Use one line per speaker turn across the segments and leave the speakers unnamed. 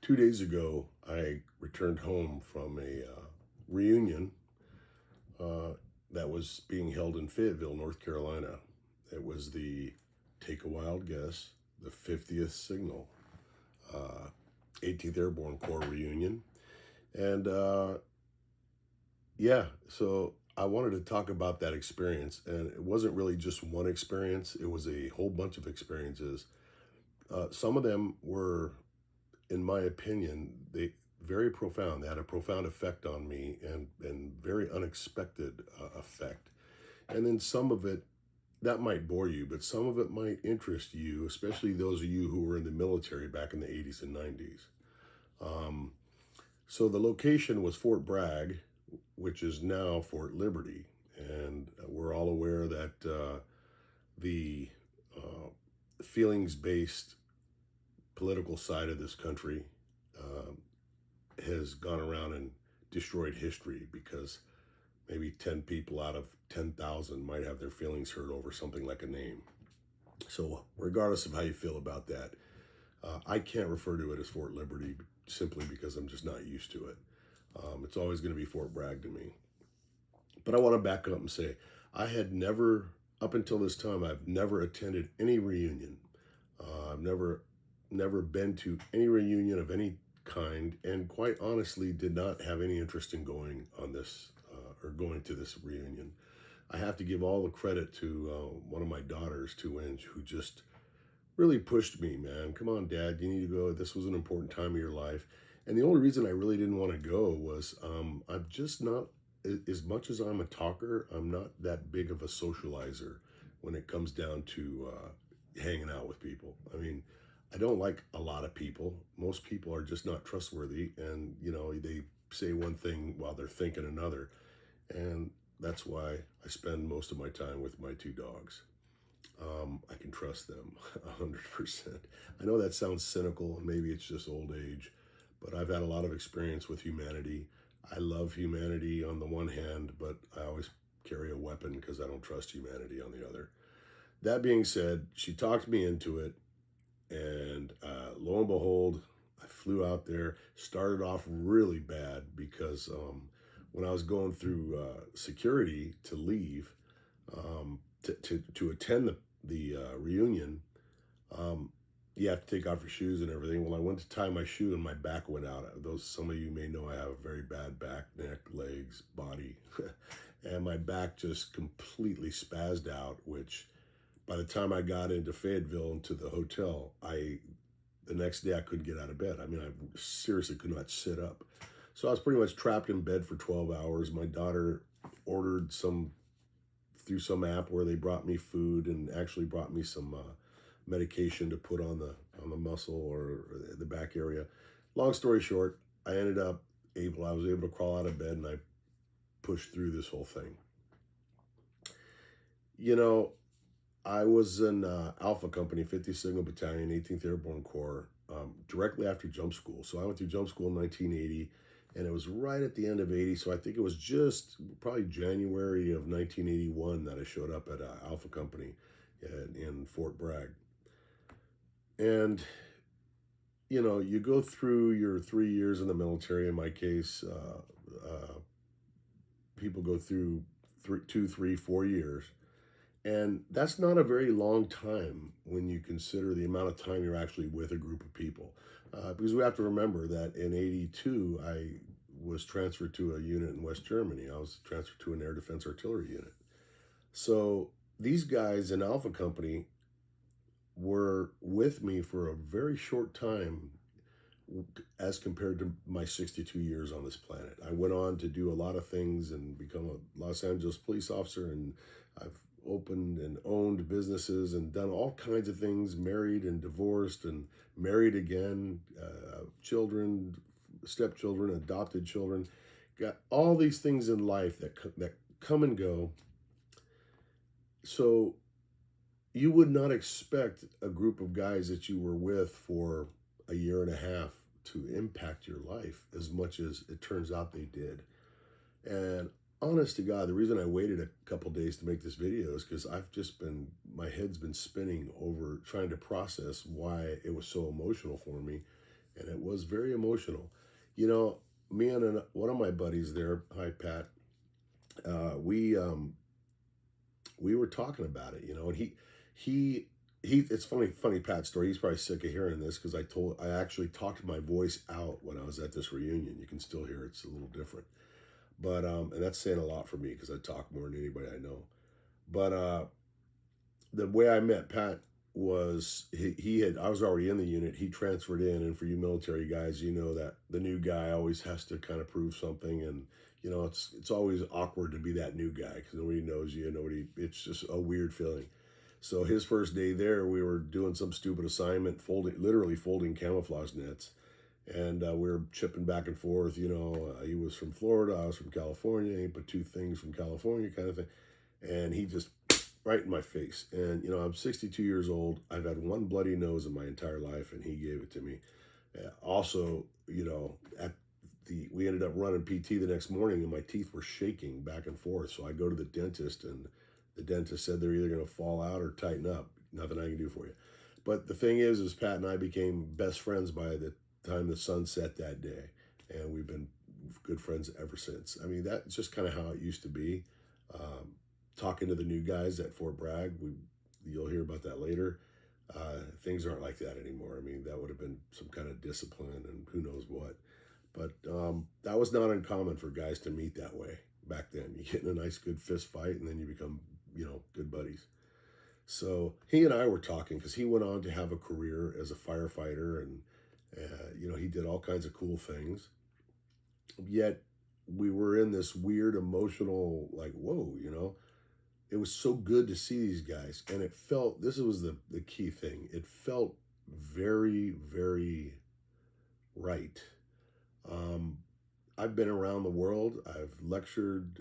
2 days ago, I returned home from a reunion uh, that was being held in Fayetteville, North Carolina. It was the, take a wild guess, the 50th Signal, uh, 18th Airborne Corps reunion. And yeah, so I wanted to talk about that experience. And it wasn't really just one experience, it was a whole bunch of experiences. Some of them were, in my opinion, they very profound. They had a profound effect on me, and very unexpected effect. And then some of it that might bore you, but some of it might interest you, especially those of you who were in the military back in the 80s and 90s. Um, so the location was Fort Bragg, which is now Fort Liberty, and we're all aware that the uh, feelings-based political side of this country um, has gone around and destroyed history because maybe 10 people out of 10,000 might have their feelings hurt over something like a name. So, regardless of how you feel about that, I can't refer to it as Fort Liberty simply because I'm just not used to it. It's always going to be Fort Bragg to me. But I want to back up and say I had never, up until this time, I've never attended any reunion. I've never been to any reunion of any kind, and quite honestly, did not have any interest in going on this or going to this reunion. I have to give all the credit to one of my daughters, 2 inch, who just really pushed me. Man, come on, Dad, you need to go. This was an important time of your life, and the only reason I really didn't want to go was I'm just not. As much as I'm a talker, I'm not that big of a socializer when it comes down to hanging out with people. I mean, I don't like a lot of people. Most people are just not trustworthy, and they say one thing while they're thinking another, and that's why I spend most of my time with my two dogs. I can trust them 100%. I know that sounds cynical, and maybe it's just old age, but I've had a lot of experience with humanity. I love humanity on the one hand, but I always carry a weapon because I don't trust humanity on the other. That being said, she talked me into it, and lo and behold, I flew out there. Started off really bad because when I was going through security to leave to attend the reunion, um, you have to take off your shoes and everything. Well, I went to tie my shoe and my back went out. Those Some of you may know I have a very bad back, neck, legs, body, and my back just completely spazzed out, which by the time I got into Fayetteville into the hotel, the next day I couldn't get out of bed. I mean, I seriously could not sit up. So I was pretty much trapped in bed for 12 hours. My daughter ordered some through some app where they brought me food and actually brought me some medication to put on the muscle or the back area. Long story short, I was able to crawl out of bed, and I pushed through this whole thing. You know, I was in Alpha Company, 50th Signal Battalion, 18th Airborne Corps, directly after jump school. So I went through jump school in 1980, and it was right at the end of 80. So I think it was just probably January of 1981 that I showed up at Alpha Company in Fort Bragg. And, you go through your 3 years in the military. In my case, people go through 2, 3, 4 years. And that's not a very long time when you consider the amount of time you're actually with a group of people. Because we have to remember that in 82, I was transferred to a unit in West Germany. I was transferred to an air defense artillery unit. So these guys in Alpha Company were with me for a very short time as compared to my 62 years on this planet. I went on to do a lot of things and become a Los Angeles police officer, and I've opened and owned businesses and done all kinds of things, married and divorced and married again, children, stepchildren, adopted children, got all these things in life that come and go. So you would not expect a group of guys that you were with for a year and a half to impact your life as much as it turns out they did. And honest to God, the reason I waited a couple days to make this video is because my head's been spinning over trying to process why it was so emotional for me. and it was very emotional. You know, me and one of my buddies there, hi Pat, uh, we um, we were talking about it, and he it's funny Pat story. He's probably sick of hearing this because I actually talked my voice out when I was at this reunion. You can still hear it's a little different, but and that's saying a lot for me because I talk more than anybody I know. But the way I met Pat was he had I was already in the unit. He transferred in, and for you military guys, you know that the new guy always has to kind of prove something, and it's always awkward to be that new guy because nobody knows you, nobody. It's just a weird feeling. So his first day there, we were doing some stupid assignment, literally folding camouflage nets, and we were chipping back and forth. He was from Florida, I was from California. He put two things from California, kind of thing, and he just right in my face. And I'm 62 years old. I've had one bloody nose in my entire life, and he gave it to me. Also, at we ended up running PT the next morning, and my teeth were shaking back and forth. So I go to the dentist, and the dentist said they're either going to fall out or tighten up. Nothing I can do for you. But the thing is Pat and I became best friends by the time the sun set that day, and we've been good friends ever since. I mean, that's just kind of how it used to be. Um, Talking to the new guys at Fort Bragg, you'll hear about that later. Things aren't like that anymore. I mean, that would have been some kind of discipline and who knows what. But that was not uncommon for guys to meet that way back then. You get in a nice, good fist fight, and then you become, good buddies. So he and I were talking because he went on to have a career as a firefighter, and he did all kinds of cool things. Yet we were in this weird emotional, like, whoa, it was so good to see these guys, and it felt. This was the key thing. It felt very, very right. Um, I've been around the world. I've lectured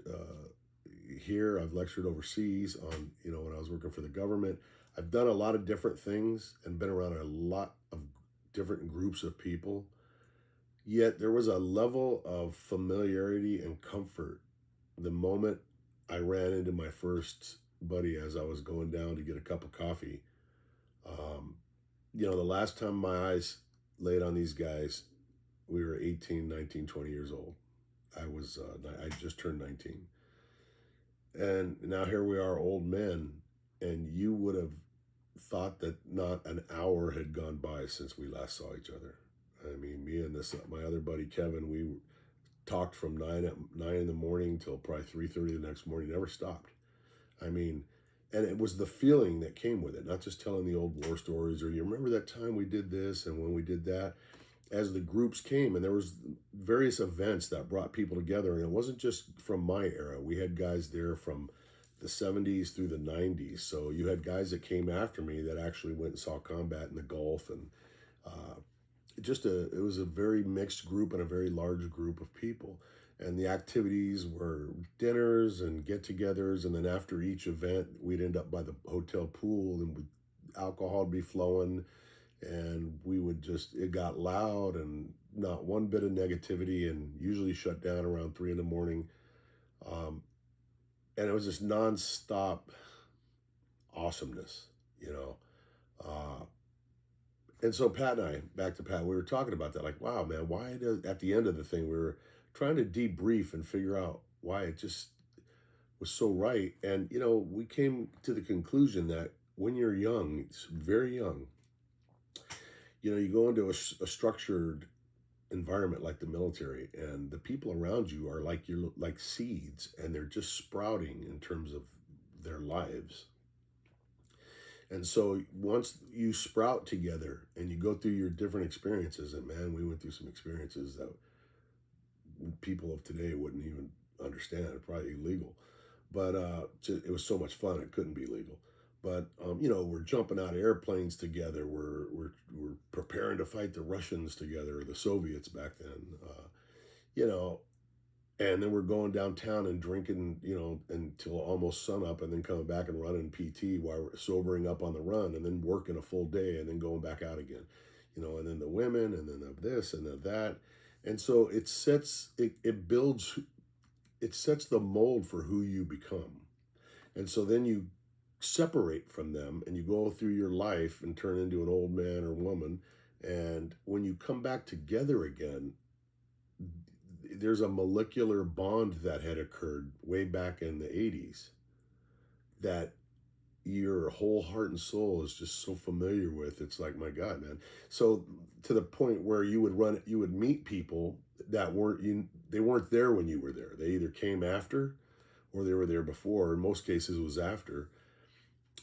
here. I've lectured overseas on, when I was working for the government. I've done a lot of different things and been around a lot of different groups of people. Yet there was a level of familiarity and comfort the moment I ran into my first buddy as I was going down to get a cup of coffee. Um, the last time my eyes laid on these guys, we were 18, 19, 20 years old. I just turned 19. And now here we are, old men, and you would have thought that not an hour had gone by since we last saw each other. I mean, me and this my other buddy Kevin, we talked from 9 in the morning till probably 3:30 the next morning. Never stopped. I mean, and it was the feeling that came with it, not just telling the old war stories or you remember that time we did this and when we did that. As the groups came, and there was various events that brought people together, and it wasn't just from my era. We had guys there from the 70s through the 90s. So you had guys that came after me that actually went and saw combat in the Gulf, and uh, it was a very mixed group and a very large group of people. And the activities were dinners and get-togethers, and then after each event, we'd end up by the hotel pool, and alcohol would be flowing, and it got loud and not one bit of negativity, and usually shut down around 3 in the morning. Um, and it was just nonstop awesomeness, you know. Uh, and so Pat and I, back to Pat, we were talking about that, like, wow, man, at the end of the thing, we were trying to debrief and figure out why it just was so right. And, we came to the conclusion that when you're young, it's very young, you go into a structured environment like the military, and the people around you are like seeds, and they're just sprouting in terms of their lives. And so once you sprout together and you go through your different experiences, and man, we went through some experiences that people of today wouldn't even understand, probably illegal, but it was so much fun it couldn't be legal. But we're jumping out of airplanes together. We're preparing to fight the Russians together, or the Soviets back then. You know, and then we're going downtown and drinking, until almost sunup, and then coming back and running PT while we're sobering up on the run, and then working a full day, and then going back out again. And then the women, and then the this and the that, and so it builds, it sets the mold for who you become. And so then you separate from them and you go through your life and turn into an old man or woman, And when you come back together again, there's a molecular bond that had occurred way back in the 80s that your whole heart and soul is just so familiar with. It's like, my God, man. So to the point where you would meet people that they weren't there when you were there. They either came after or they were there before. In most cases, it was after.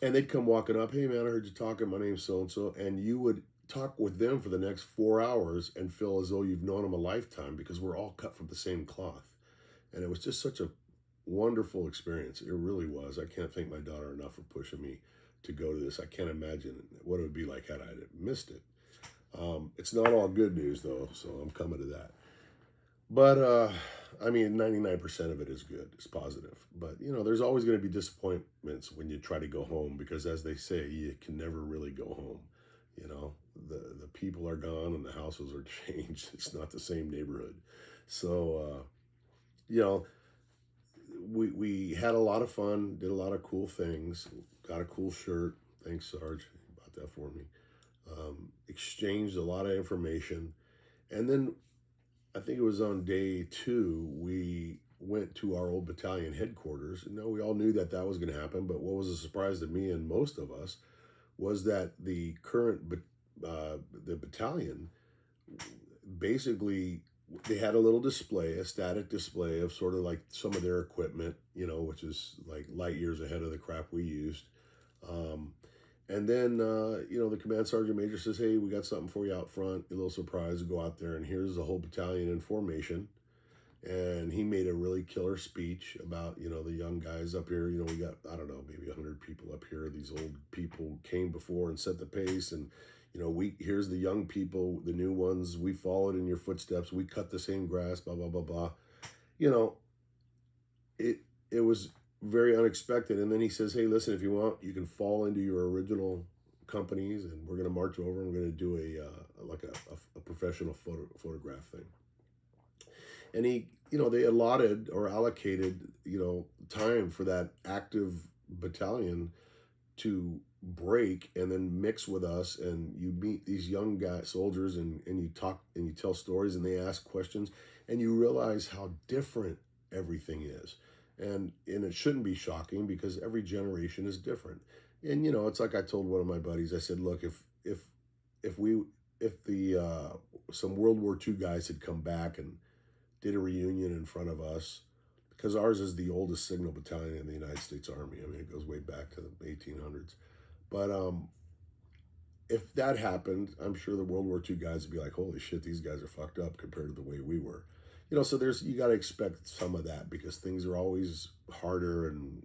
And they'd come walking up, hey, man, I heard you talking. My name's so and so. And you would talk with them for the next 4 hours and feel as though you've known them a lifetime because we're all cut from the same cloth. And it was just such a wonderful experience. It really was. I can't thank my daughter enough for pushing me to go to this. I can't imagine what it would be like had I missed it. It's not all good news, though, so I'm coming to that. But I mean, 99% of it is good. It's positive. But there's always going to be disappointments when you try to go home because, as they say, you can never really go home. You know, the people are gone and the houses are changed. It's not the same neighborhood. So you know, we had a lot of fun, did a lot of cool things, got a cool shirt. Thanks, Sarge, you bought that for me. Exchanged a lot of information, and then I think it was on day 2, we went to our old battalion headquarters. We all knew that that was going to happen, but what was a surprise to me and most of us was that the current the battalion basically they had a little display, a static display of sort of like some of their equipment, which is like light years ahead of the crap we used. Um, and then, the command sergeant major says, hey, we got something for you out front. A little surprise, go out there, and here's the whole battalion in formation. And he made a really killer speech about, the young guys up here. We got, I don't know, maybe 100 people up here. These old people came before and set the pace. And, here's the young people, the new ones. We followed in your footsteps. We cut the same grass, blah, blah, blah, blah. You know, it, it was very unexpected. And then he says, hey, listen, if you want, you can fall into your original companies and we're going to march over and we're going to do a professional photograph thing. And they allotted or allocated, time for that active battalion to break and then mix with us. And you meet these young guy soldiers and you talk and you tell stories and they ask questions and you realize how different everything is. And it shouldn't be shocking because every generation is different. And it's like I told one of my buddies, I said, look, if the some World War II guys had come back and did a reunion in front of us, because ours is the oldest signal battalion in the United States Army. I mean, it goes way back to the 1800s. But if that happened, I'm sure the World War II guys would be like, holy shit, these guys are fucked up compared to the way we were. So you got to expect some of that because things are always harder and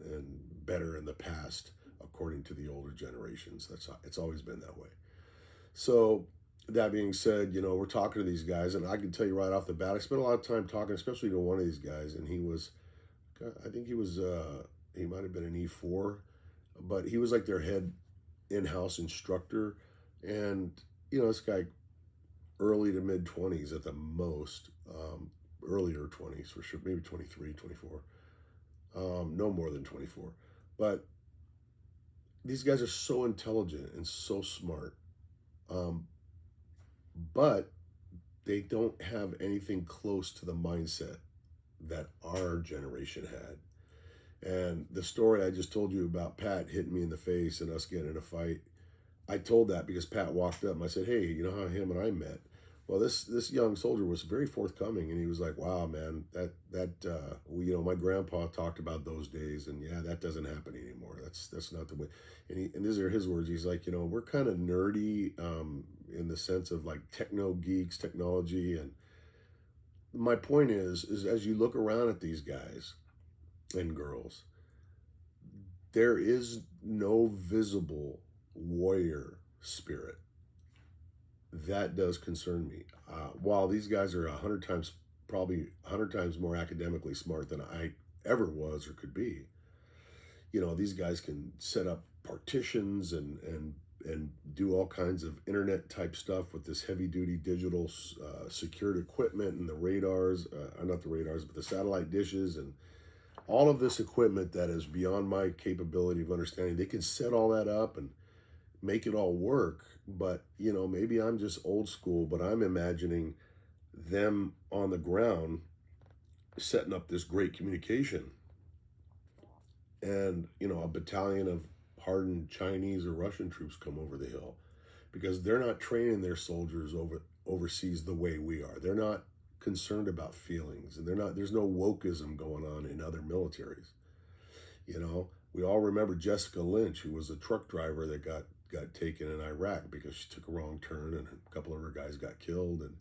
better in the past, according to the older generations. It's always been that way. So that being said, we're talking to these guys, and I can tell you right off the bat, I spent a lot of time talking, especially to one of these guys, and I think he might have been an E4, but he was like their head in-house instructor, and this guy, early to mid 20s at the most, earlier 20s for sure, maybe 23, 24, no more than 24, but these guys are so intelligent and so smart. Um, but they don't have anything close to the mindset that our generation had. And the story I just told you about Pat hitting me in the face and us getting in a fight, I told that because Pat walked up and I said, hey, you know how him and I met? Well, this young soldier was very forthcoming, and he was like, wow, man, my grandpa talked about those days, and yeah, that doesn't happen anymore. That's not the way. And these are his words. He's like, we're kind of nerdy in the sense of like techno geeks, technology. And my point is as you look around at these guys and girls, there is no visible warrior spirit. That does concern me. While these guys are probably 100 times more academically smart than I ever was or could be, these guys can set up partitions and do all kinds of internet type stuff with this heavy duty digital secured equipment and the radars, not the radars, but the satellite dishes and all of this equipment that is beyond my capability of understanding. They can set all that up, and make it all work. But, maybe I'm just old school, but I'm imagining them on the ground setting up this great communication, and, a battalion of hardened Chinese or Russian troops come over the hill, because they're not training their soldiers overseas the way we are. They're not concerned about feelings, and there's no wokeism going on in other militaries. We all remember Jessica Lynch, who was a truck driver that got taken in Iraq because she took a wrong turn, and a couple of her guys got killed. And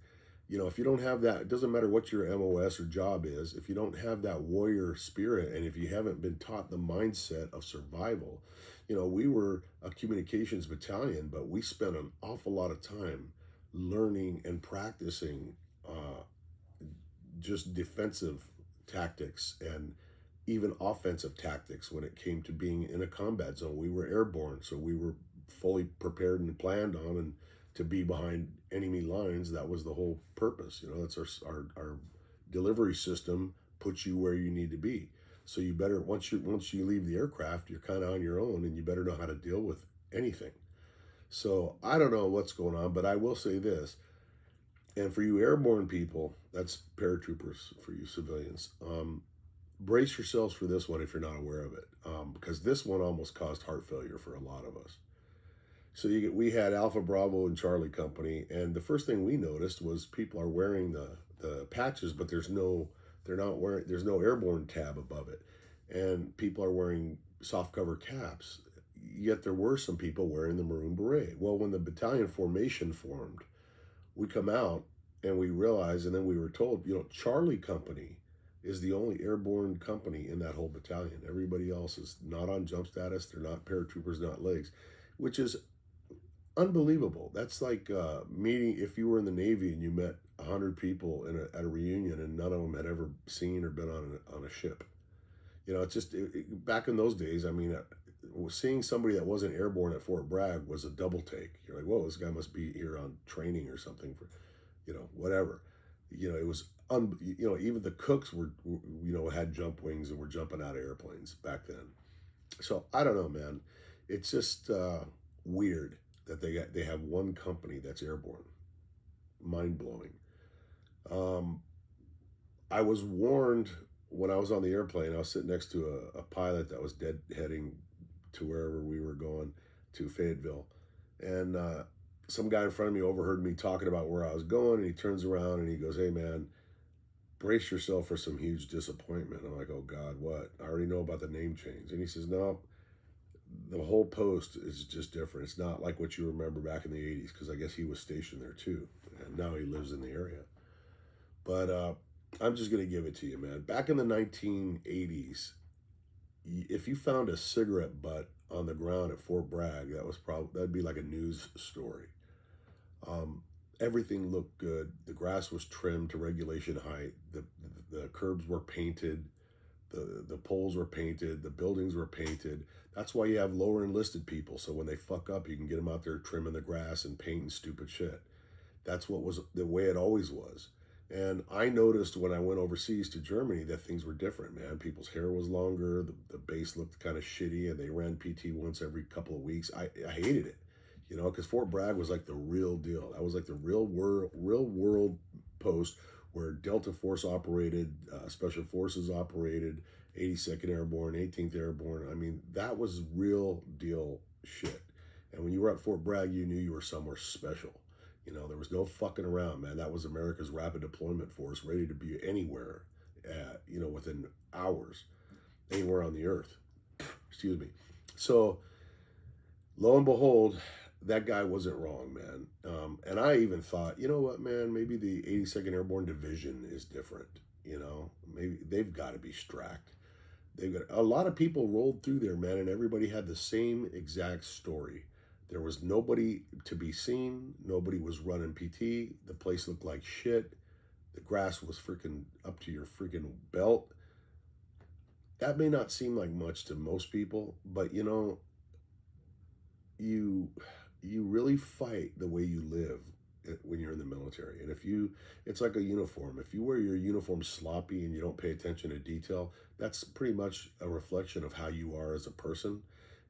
if you don't have that, it doesn't matter what your MOS or job is. If you don't have that warrior spirit, and if you haven't been taught the mindset of survival, we were a communications battalion, but we spent an awful lot of time learning and practicing uh, just defensive tactics and even offensive tactics when it came to being in a combat zone. We were airborne, so we were fully prepared and planned on and to be behind enemy lines. That was the whole purpose. That's our delivery system puts you where you need to be. So you better, once you leave the aircraft, you're kind of on your own, and you better know how to deal with anything. So I don't know what's going on, but I will say this. And for you airborne people, that's paratroopers. For you civilians, brace yourselves for this one if you're not aware of it, because this one almost caused heart failure for a lot of us. So we had Alpha Bravo and Charlie Company, and the first thing we noticed was people are wearing the patches, but there's no airborne tab above it, and people are wearing soft cover caps. Yet there were some people wearing the maroon beret. Well, when the battalion formation formed, we come out and we realize, and then we were told, Charlie Company is the only airborne company in that whole battalion. Everybody else is not on jump status. They're not paratroopers, not legs, which is unbelievable. That's like meeting, if you were in the Navy and you met 100 people at a reunion and none of them had ever seen or been on a ship. It's just back in those days. I mean, seeing somebody that wasn't airborne at Fort Bragg was a double take. You're like, whoa, this guy must be here on training or something for, whatever. It was even the cooks had jump wings and were jumping out of airplanes back then. So I don't know, man. It's just weird that they have one company that's airborne. Mind blowing. Um, I was warned when I was on the airplane. I was sitting next to a pilot that was dead heading to wherever we were going, to Fayetteville, and some guy in front of me overheard me talking about where I was going, and he turns around and he goes, "Hey, man, brace yourself for some huge disappointment." I'm like, "Oh God, what? I already know about the name change." And he says, "No, the whole post is just different. It's not like what you remember back in the 80s," because I guess he was stationed there too, and now he lives in the area. But I'm just going to give it to you, man. Back in the 1980s, if you found a cigarette butt on the ground at Fort Bragg, that'd be like a news story. Um, Everything looked good. The grass was trimmed to regulation height. The curbs were painted. The poles were painted. The buildings were painted. That's why you have lower enlisted people. So when they fuck up, you can get them out there trimming the grass and painting stupid shit. That's what was the way it always was. And I noticed when I went overseas to Germany that things were different, man. People's hair was longer. The base looked kind of shitty, and they ran PT once every couple of weeks. I hated it, because Fort Bragg was like the real deal. That was like the real world post where Delta Force operated, Special Forces operated, 82nd Airborne, 18th Airborne. I mean, that was real deal shit. And when you were at Fort Bragg, you knew you were somewhere special. There was no fucking around, man. That was America's rapid deployment force, ready to be anywhere, within hours, anywhere on the earth. Excuse me. So, lo and behold, that guy wasn't wrong, man. And I even thought, you know what, man, maybe the 82nd Airborne Division is different. Maybe they've got to be stracked. They've got a lot of people rolled through there, man, and everybody had the same exact story. There was nobody to be seen. Nobody was running PT. The place looked like shit. The grass was freaking up to your freaking belt. That may not seem like much to most people, but you really fight the way you live when you're in the military. And it's like a uniform. If you wear your uniform sloppy and you don't pay attention to detail, that's pretty much a reflection of how you are as a person.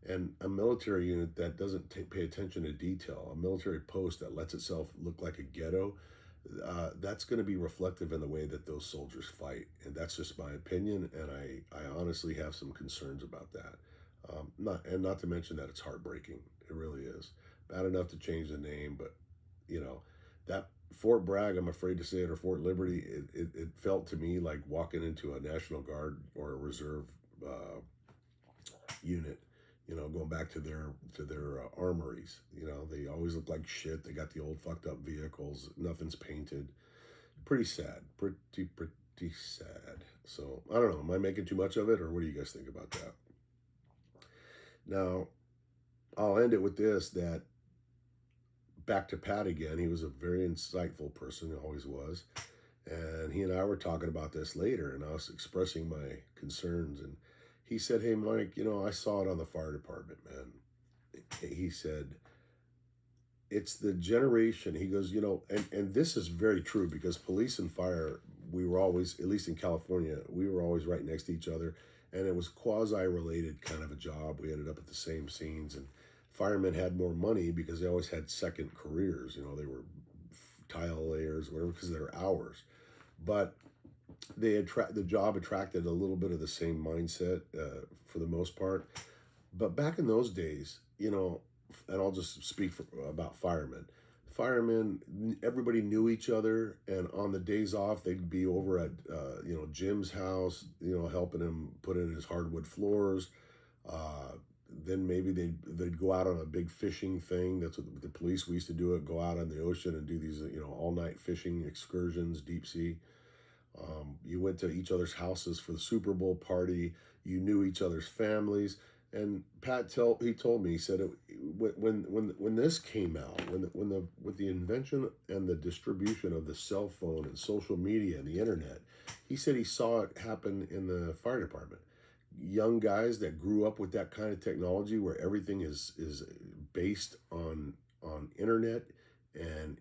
And a military unit that doesn't pay attention to detail, a military post that lets itself look like a ghetto, that's going to be reflective in the way that those soldiers fight. And that's just my opinion. And I honestly have some concerns about that. Not to mention that it's heartbreaking. It really is. Bad enough to change the name, but you know, that Fort Bragg, I'm afraid to say it, or Fort Liberty, it felt to me like walking into a National Guard or a reserve uh, unit. Going back to their armories. They always look like shit. They got the old fucked up vehicles. Nothing's painted. Pretty sad. Pretty sad. So I don't know. Am I making too much of it, or what do you guys think about that? Now I'll end it with this: that back to Pat again. He was a very insightful person. He always was. And he and I were talking about this later, and I was expressing my concerns. And he said, "Hey, Mike, I saw it on the fire department, man." He said, "It's the generation." He goes, and this is very true because police and fire, we were always, at least in California, we were always right next to each other. And it was quasi related kind of a job. We ended up at the same scenes. And firemen had more money because they always had second careers. They were tile layers, whatever, because of their hours. But the job attracted a little bit of the same mindset for the most part. But back in those days, and I'll just speak about firemen. Firemen, everybody knew each other, and on the days off, they'd be over at Jim's house, helping him put in his hardwood floors. Uh, then maybe they'd go out on a big fishing thing. That's what the police, we used to do it. Go out on the ocean and do these all night fishing excursions, deep sea. You went to each other's houses for the Super Bowl party. You knew each other's families. And he told me, he said when this came out, with the invention and the distribution of the cell phone and social media and the internet, he said he saw it happen in the fire department. Young guys that grew up with that kind of technology, where everything is based on internet and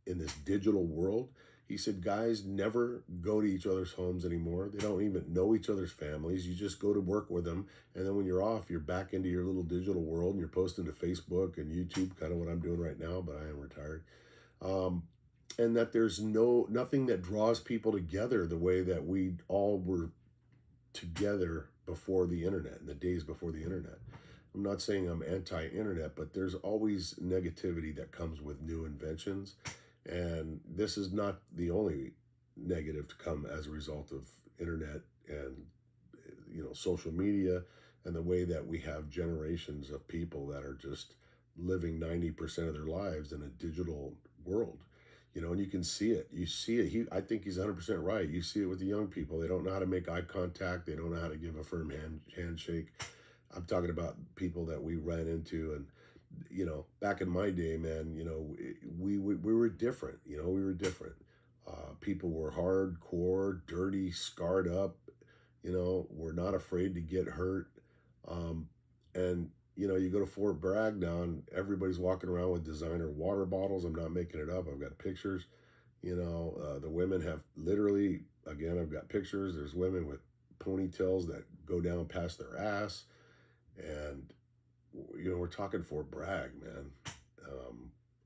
in this digital world. He said guys never go to each other's homes anymore. They don't even know each other's families. You just go to work with them. And then when you're off, you're back into your little digital world and you're posting to Facebook and YouTube, kind of what I'm doing right now, but I am retired. Um, and that there's nothing that draws people together the way that we all were together before the internet, in the days before the internet. I'm not saying I'm anti-internet, but there's always negativity that comes with new inventions. And this is not the only negative to come as a result of internet and social media, and the way that we have generations of people that are just living 90% of their lives in a digital world. And you can see it. You see it. I think he's 100% right. You see it with the young people. They don't know how to make eye contact. They don't know how to give a firm handshake. I'm talking about people that we ran into, and back in my day, man, we were different. We were different. People were hardcore, dirty, scarred up. We're not afraid to get hurt. And you go to Fort Bragg now, and everybody's walking around with designer water bottles. I'm not making it up. I've got pictures. The women have literally, again, I've got pictures. There's women with ponytails that go down past their ass, and we're talking Fort Bragg, man.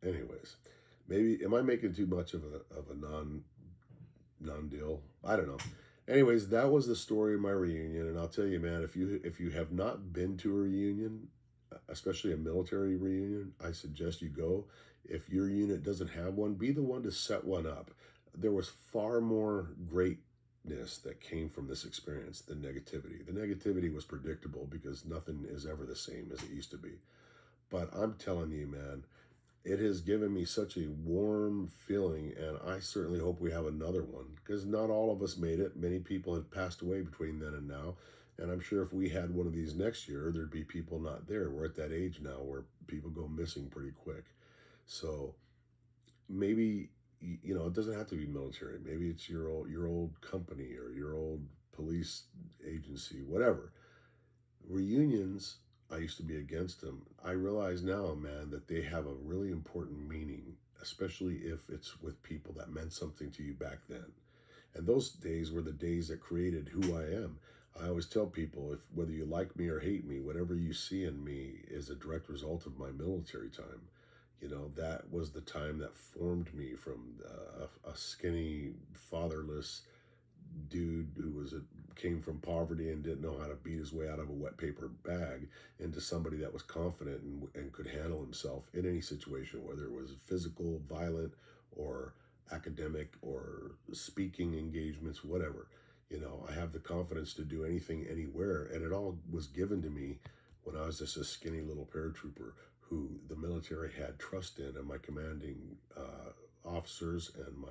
Anyways, maybe am I making too much of a non deal? I don't know. Anyways, that was the story of my reunion, and I'll tell you, man, if you have not been to a reunion, especially a military reunion, I suggest you go. If your unit doesn't have one, be the one to set one up. There was far more greatness that came from this experience than negativity. The negativity was predictable because nothing is ever the same as it used to be. But I'm telling you, man, it has given me such a warm feeling, and I certainly hope we have another one, because not all of us made it. Many people have passed away between then and now, and I'm sure if we had one of these next year, there'd be people not there. We're at that age now where people go missing pretty quick. So maybe, it doesn't have to be military. Maybe it's your old company or your old police agency, whatever. Reunions, I used to be against them. I realize now, man, that they have a really important meaning, especially if it's with people that meant something to you back then. And those days were the days that created who I am. I always tell people, if whether you like me or hate me, whatever you see in me is a direct result of my military time. You know, that was the time that formed me from a skinny, fatherless dude who came from poverty and didn't know how to beat his way out of a wet paper bag into somebody that was confident and could handle himself in any situation, whether it was physical, violent, or academic, or speaking engagements, whatever. You know, I have the confidence to do anything, anywhere, and it all was given to me when I was just a skinny little paratrooper who the military had trust in, and my commanding officers and my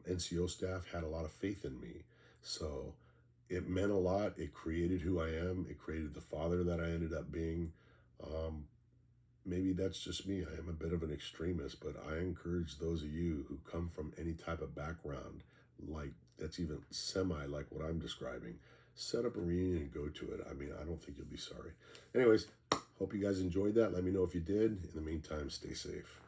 NCO staff had a lot of faith in me. So it meant a lot. It created who I am. It created the father that I ended up being. Um, Maybe that's just me. I am a bit of an extremist, but I encourage those of you who come from any type of background, like that's even semi like what I'm describing, set up a reunion and go to it. I mean, I don't think you'll be sorry. Anyways, hope you guys enjoyed that. Let me know if you did. In the meantime, stay safe.